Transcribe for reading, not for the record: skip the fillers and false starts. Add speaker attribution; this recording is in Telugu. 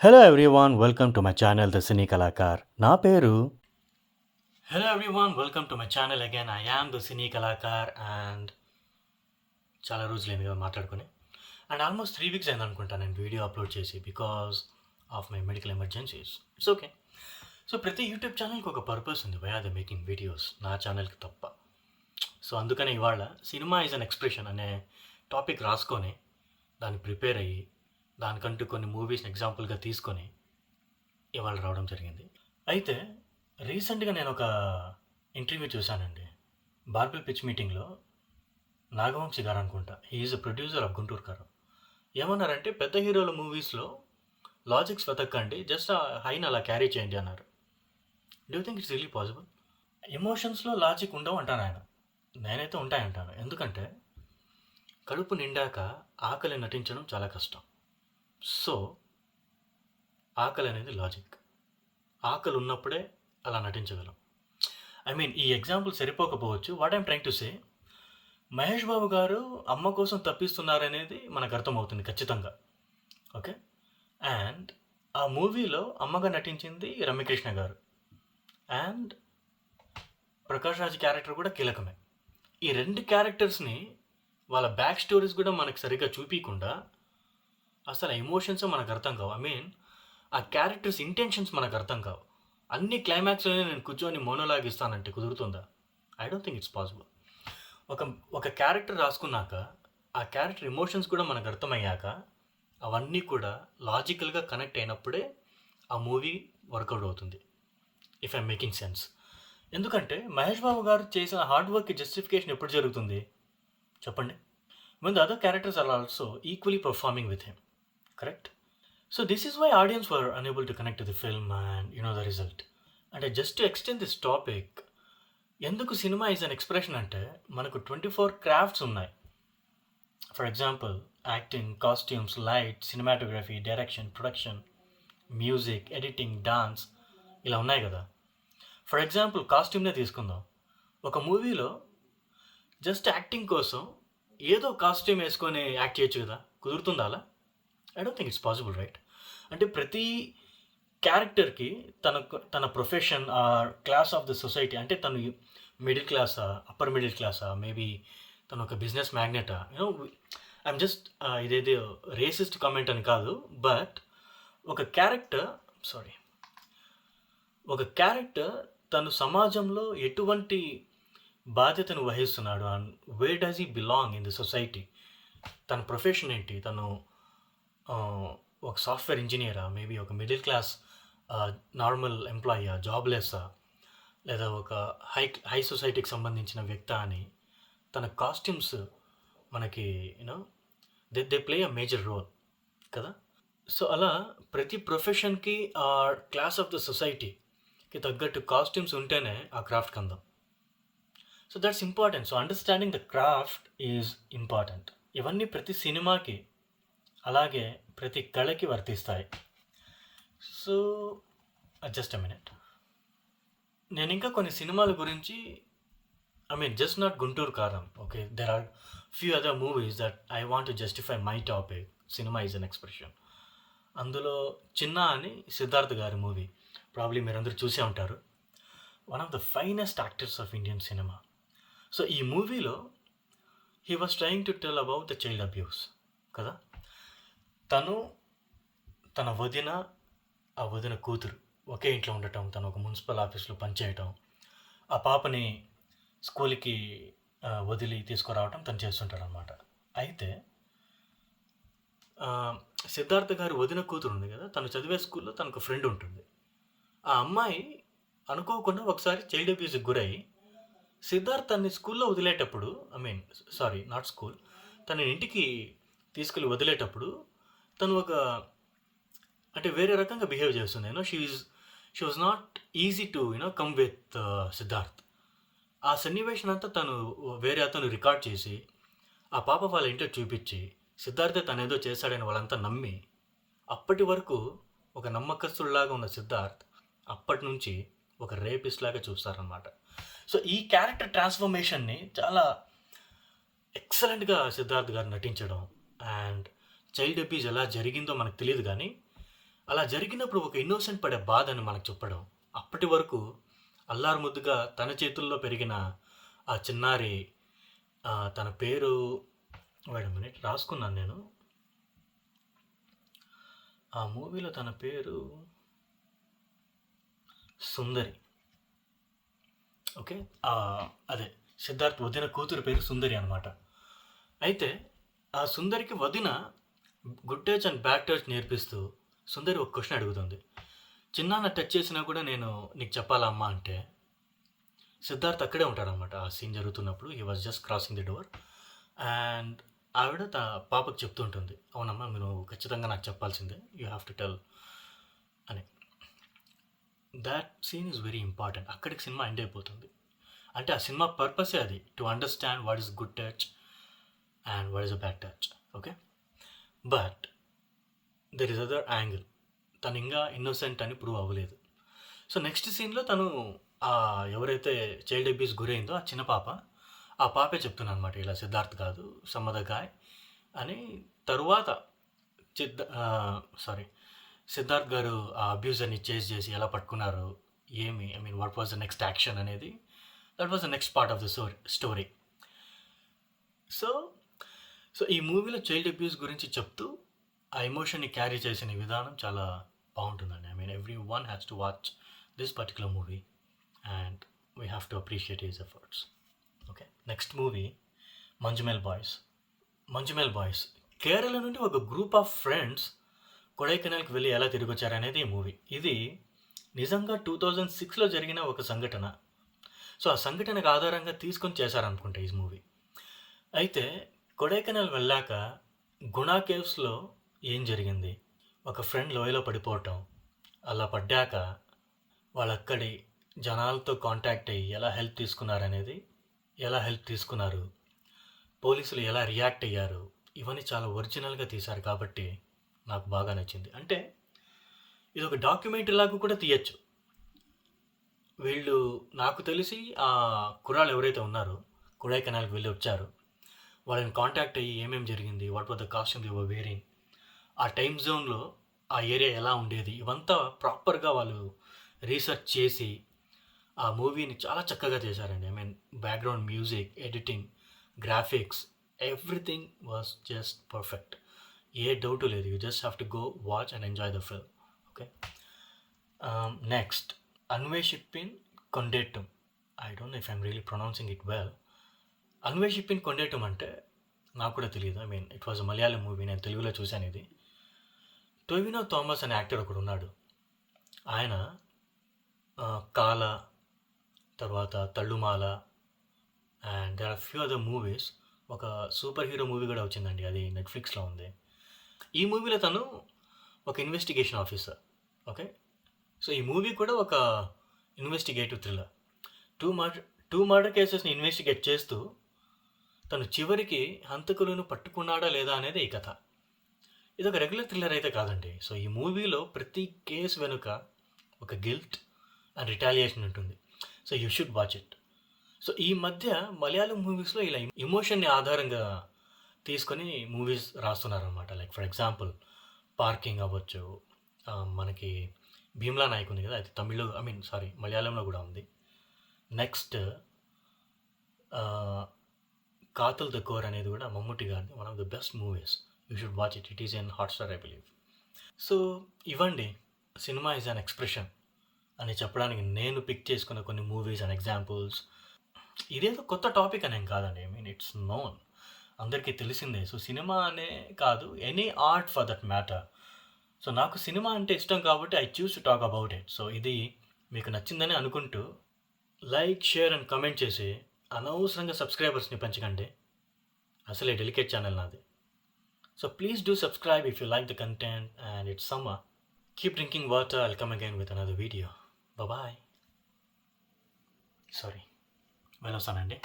Speaker 1: Hello everyone welcome to my channel the Cine Kalakar నా పేరు hello everyone welcome to my channel again I am the Cine Kalakar and చాలా రోజులైంది కదా మాట్లాడుకుని అండ్ ఆల్మోస్ట్ 3 వీక్స్ అయింది అనుకుంటా నేను వీడియో అప్లోడ్ చేసి because of my medical emergencies it's okay. So ప్రతి యూట్యూబ్ ఛానల్కి ఒక పర్పస్ ఉంది, why are the making videos, నా ఛానల్కి తప్ప. సో అందుకనే ఇవాళ సినిమా ఈజ్ అన్ ఎక్స్ప్రెషన్ అనే టాపిక్ రాసుకొని దాన్ని ప్రిపేర్ అయ్యి దానికంటూ కొన్ని మూవీస్ని ఎగ్జాంపుల్గా తీసుకొని ఇవాళ రావడం జరిగింది. అయితే రీసెంట్గా నేను ఒక ఇంటర్వ్యూ చూశానండి. బార్బిల్ పిచ్ మీటింగ్లో నాగవంశీ గారు అనుకుంటా, he is a producer of Guntur Kaaram. ఏమన్నారంటే పెద్ద హీరోల మూవీస్లో లాజిక్స్ వెతక్కండి, జస్ట్ ఆ హైని అలా క్యారీ చేయండి అన్నారు. Do you think it's really possible? ఎమోషన్స్లో లాజిక్ ఉండవు అంటాను ఆయన. నేనైతే ఉంటాయంటాను. ఎందుకంటే కడుపు నిండాక ఆకలి నటించడం చాలా కష్టం. సో ఆకలి అనేది లాజిక్. ఆకలి ఉన్నప్పుడే అలా నటించగలం. ఐ మీన్ ఈ ఎగ్జాంపుల్ సరిపోకపోవచ్చు. What I'm trying to say, Mahesh Babu garu అమ్మ కోసం తప్పిస్తున్నారనేది మనకు అర్థమవుతుంది ఖచ్చితంగా. ఓకే. అండ్ ఆ మూవీలో అమ్మగా నటించింది రమ్యకృష్ణ గారు అండ్ ప్రకాష్ రాజ్ క్యారెక్టర్ కూడా కీలకమే. ఈ రెండు క్యారెక్టర్స్ని వాళ్ళ బ్యాక్ స్టోరీస్ కూడా మనకు సరిగ్గా చూపించకుండా అసలు ఎమోషన్స్ మనకు అర్థం కావు. ఐ మీన్ ఆ క్యారెక్టర్స్ ఇంటెన్షన్స్ మనకు అర్థం కావు. అన్ని క్లైమాక్స్లోనే నేను కూర్చొని మోనోలాగ్ ఇస్తానంటే కుదురుతుందా? I don't think it's possible. ఒక ఒక క్యారెక్టర్ రాసుకున్నాక ఆ క్యారెక్టర్ ఎమోషన్స్ కూడా మనకు అర్థమయ్యాక అవన్నీ కూడా లాజికల్గా కనెక్ట్ అయినప్పుడే ఆ మూవీ వర్కౌట్ అవుతుంది, ఇఫ్ ఐఎమ్ మేకింగ్ సెన్స్. ఎందుకంటే మహేష్ బాబు గారు చేసిన హార్డ్ వర్క్కి జస్టిఫికేషన్ ఎప్పుడు జరుగుతుంది చెప్పండి? when the other characters are also equally performing with him, correct? So this is why audience were unable to connect to the film and the result. And just to extend this topic, ఎందుకు సినిమా ఈజ్ అన్ ఎక్స్ప్రెషన్ అంటే మనకు 24 క్రాఫ్ట్స్ ఉన్నాయి. For example acting, costumes, light, cinematography, direction, production, music, editing, dance, ఇలా ఉన్నాయి కదా. ఫర్ ఎగ్జాంపుల్ కాస్ట్యూమ్నే తీసుకుందాం. ఒక మూవీలో జస్ట్ యాక్టింగ్ కోసం ఏదో కాస్ట్యూమ్ వేసుకొని యాక్ట్ చేయొచ్చు కదా, కుదురుతుందా అలా? I don't think it's possible, right? అంటే ప్రతి క్యారెక్టర్కి తన profession or class of the society, అంటే తను మిడిల్ క్లాసా, అప్పర్ మిడిల్ క్లాసా, మేబీ తను ఒక బిజినెస్ మ్యాగ్నెటా, ఐఎమ్ జస్ట్ ఇదేదో రేసిస్ట్ కామెంట్ అని కాదు, బట్ ఒక క్యారెక్టర్ తను సమాజంలో ఎటువంటి బాధ్యతను వహిస్తున్నాడు and where does he belong in the society, తన ప్రొఫెషన్ ఏంటి, తను ఒక సాఫ్ట్వేర్ ఇంజనీరా, మేబీ ఒక మిడిల్ క్లాస్ నార్మల్ ఎంప్లాయీయా, జాబ్లెస్సా, లేదా ఒక హై సొసైటీకి సంబంధించిన వ్యక్తి అని తన కాస్ట్యూమ్స్ మనకి they play a major role కదా. సో అలా ప్రతి ప్రొఫెషన్కి ఆ క్లాస్ ఆఫ్ ద సొసైటీకి తగ్గట్టు కాస్ట్యూమ్స్ ఉంటేనే ఆ క్రాఫ్ట్కి అందం. So that's important. So understanding the craft is important. ఇవన్నీ ప్రతి సినిమాకి అలాగే ప్రతి కళకి వర్తిస్తాయి. సో జస్ట్ అ మినిట్, నేను ఇంకా కొన్ని సినిమాల గురించి, I mean just not Guntur Kaaram, okay, there are few other movies that I want to justify my topic, cinema is an expression. అందులో చిన్న అని సిద్ధార్థ్ గారి మూవీ ప్రాబ్లీ మీరందరూ చూసే ఉంటారు. One of the finest actors of Indian cinema. So ఈ మూవీలో he was trying to tell about the child abuse కదా. తను తన వదిన కూతురు ఒకే ఇంట్లో ఉండటం, తను ఒక మున్సిపల్ ఆఫీస్లో పనిచేయటం, ఆ పాపని స్కూల్కి వదిలి తీసుకురావటం తను చేస్తుంటాడు అనమాట. అయితే సిద్ధార్థ గారి వదిన కూతురు ఉంది కదా, తను చదివే స్కూల్లో తనకు ఫ్రెండ్ ఉంటుంది. ఆ అమ్మాయి అనుకోకుండా ఒకసారి చైల్డ్ అబ్యూస్కి గురై సిద్ధార్థ్ తన్ని స్కూల్లో వదిలేటప్పుడు, నాట్ స్కూల్, తన ఇంటికి తీసుకెళ్ళి వదిలేటప్పుడు తను అంటే వేరే రకంగా బిహేవ్ చేస్తుంది. She was not easy to come with Siddharth. ఆ సన్నివేశం అంతా తను వేరే అతను రికార్డ్ చేసి ఆ పాప వాళ్ళ ఇంట్లో చూపించి సిద్ధార్థే తను ఏదో చేశాడని వాళ్ళంతా నమ్మి, అప్పటి వరకు ఒక నమ్మకస్తుడిలాగా ఉన్న సిద్ధార్థ్ అప్పటి నుంచి ఒక రేపిస్ట్ లాగా చూస్తారనమాట. సో ఈ క్యారెక్టర్ ట్రాన్స్ఫర్మేషన్ని చాలా ఎక్సలెంట్గా సిద్ధార్థ్ గారు నటించడం, అండ్ చైల్డ్ అబ్యూస్ ఎలా జరిగిందో మనకు తెలియదు కానీ అలా జరిగినప్పుడు ఒక ఇన్నోసెంట్ పడే బాధని మనకు చెప్పడం, అప్పటి వరకు అల్లారు ముద్దుగా తన చేతుల్లో పెరిగిన ఆ చిన్నారి, తన పేరు వెయిట్ ఎ మినిట్ రాసుకున్నాను నేను. ఆ మూవీలో తన పేరు సుందరి. ఓకే. అదే సిద్ధార్థ్ వదిన కూతురు పేరు సుందరి అనమాట. అయితే ఆ సుందరికి వదిన good touch and bad touch నేర్పిస్తూ సుందరి ఒక క్వశ్చన్ అడుగుతుంది. చిన్నాన్న టచ్ చేసినా కూడా నేను నీకు చెప్పాలా అమ్మా అంటే, సిద్ధార్థ్ అక్కడే ఉంటాడనమాట ఆ సీన్ జరుగుతున్నప్పుడు. He was just crossing the door and ఆవిడ పాపకు చెప్తూ ఉంటుంది, అవునమ్మా నువ్వు ఖచ్చితంగా నాకు చెప్పాల్సిందే, యూ హ్యావ్ టు టెల్ అని. That scene is very important. అక్కడికి సినిమా ఎండ్ అయిపోతుంది. అంటే ఆ సినిమా పర్పసే అది, to understand what is good touch and what is a bad touch. Okay, but there is other angle. తను ఇంకా ఇన్నోసెంట్ అని ప్రూవ్ అవ్వలేదు. సో నెక్స్ట్ సీన్లో తను ఎవరైతే చైల్డ్ అబ్యూస్ గురైందో ఆ చిన్న పాప, ఆ పాపే చెప్తున్నాను అనమాట, ఇలా సిద్ధార్థ్ కాదు సమ్ అదర్ గాయ్ అని. తరువాత సిద్ధార్థ్ గారు ఆ అబ్యూజర్ని చేజ్ చేసి ఎలా పట్టుకున్నారు, ఏమి what was the next action అనేది, that was the next part of the story. So ఈ మూవీలో చైల్డ్ అబ్యూస్ గురించి చెప్తూ ఆ ఎమోషన్ని క్యారీ చేసిన విధానం చాలా బాగుంటుందండి. Every one has to watch this particular movie and we have to appreciate his efforts. Okay, next movie Manjummel boys. Kerala నుండి ఒక గ్రూప్ ఆఫ్ ఫ్రెండ్స్ కొడైకెనాల్కి వెళ్ళి ఎలా తిరిగి వచ్చారనేది ఈ మూవీ. ఇది నిజంగా 2006లో జరిగిన ఒక సంఘటన. సో ఆ సంఘటనకు ఆధారంగా తీసుకొని చేశారనుకుంటా ఈ మూవీ. అయితే కొడైకెనాల్ వెళ్ళాక గుణా కేవ్స్లో ఏం జరిగింది, ఒక ఫ్రెండ్ లోయలో పడిపోవటం, అలా పడ్డాక వాళ్ళక్కడి జనాలతో కాంటాక్ట్ అయ్యి ఎలా హెల్ప్ తీసుకున్నారు, పోలీసులు ఎలా రియాక్ట్ అయ్యారు, ఇవన్నీ చాలా ఒరిజినల్గా తీశారు కాబట్టి నాకు బాగా నచ్చింది. అంటే ఇది ఒక డాక్యుమెంటరీ లాగా కూడా తీయచ్చు. వీళ్ళు నాకు తెలిసి ఆ కుర్రాళ్ళు ఎవరైతే ఉన్నారో కొడైకెనాల్కి వెళ్ళి వచ్చారు, వాళ్ళని కాంటాక్ట్ అయ్యి ఏమేమి జరిగింది, what were the costume they were wearing, ఆ టైం జోన్లో ఆ ఏరియా ఎలా ఉండేది, ఇవంతా ప్రాపర్గా వాళ్ళు రీసెర్చ్ చేసి ఆ మూవీని చాలా చక్కగా చేశారండి. Background music, editing, graphics, everything was just perfect. ఏ డౌట్ లేదు. You just have to go watch and enjoy the film. Okay, next Anweshippin Kandethum. I don't know if I'm really pronouncing it well. Anweshippin Kandethum అంటే నాకు కూడా తెలియదు. ఇట్ వాజ్ మలయాళం మూవీ, నేను తెలుగులో చూశాను ఇది. టొవినో థామస్ అనే యాక్టర్ ఒకడు ఉన్నాడు. ఆయన కాల, తర్వాత Thallumaala and there are few other movies. ఒక సూపర్ హీరో మూవీ కూడా వచ్చిందండి, అది నెట్ఫ్లిక్స్లో ఉంది. ఈ మూవీలో తను ఒక ఇన్వెస్టిగేషన్ ఆఫీసర్. ఓకే, సో ఈ మూవీ కూడా ఒక ఇన్వెస్టిగేటివ్ థ్రిల్లర్. టూ మర్డర్ కేసెస్ని ఇన్వెస్టిగేట్ చేస్తూ తను చివరికి హంతకులను పట్టుకున్నాడా లేదా అనేది ఈ కథ. ఇది ఒక రెగ్యులర్ థ్రిల్లర్ అయితే కాదండి. సో ఈ మూవీలో ప్రతి కేసు వెనుక ఒక గిల్ట్ అండ్ రిటాలియేషన్ ఉంటుంది. So you should watch it. So ఈ మధ్య మలయాళం మూవీస్లో ఇలా ఇమోషన్ని ఆధారంగా తీసుకొని మూవీస్ రాస్తున్నారనమాట. లైక్ ఫర్ ఎగ్జాంపుల్ పార్కింగ్ అవ్వచ్చు, మనకి భీమ్లా నాయక్ ఉంది కదా, అది తమిళ్ మలయాళంలో కూడా ఉంది. నెక్స్ట్ కాతల్ ద కోర్ అనేది కూడా మమ్ముట్టి గారిది, one of the best movies. You should watch it. It is in Hotstar I believe. So ఇవ్వండి, సినిమా ఈజ్ అన్ ఎక్స్ప్రెషన్ అని చెప్పడానికి నేను పిక్ చేసుకున్న కొన్ని మూవీస్ అండ్ ఎగ్జాంపుల్స్. ఇదేదో కొత్త టాపిక్ అనేం కాదండి. ఇట్స్ నోన్, అందరికీ తెలిసిందే. సో సినిమా అనే కాదు, any art for that matter. So నాకు సినిమా అంటే ఇష్టం కాబట్టి I choose to talk about it. So ఇది మీకు నచ్చిందని అనుకుంటూ లైక్, షేర్ అండ్ కమెంట్ చేసి అనవసరంగా సబ్స్క్రైబర్స్ని పెంచకండి. అసలే డెలికేట్ ఛానల్ నాది. So please do subscribe if you like the content and it's summer. Keep drinking water. I'll come again with another video. Bye-bye. Sorry. వెళ్ళొస్తానండి.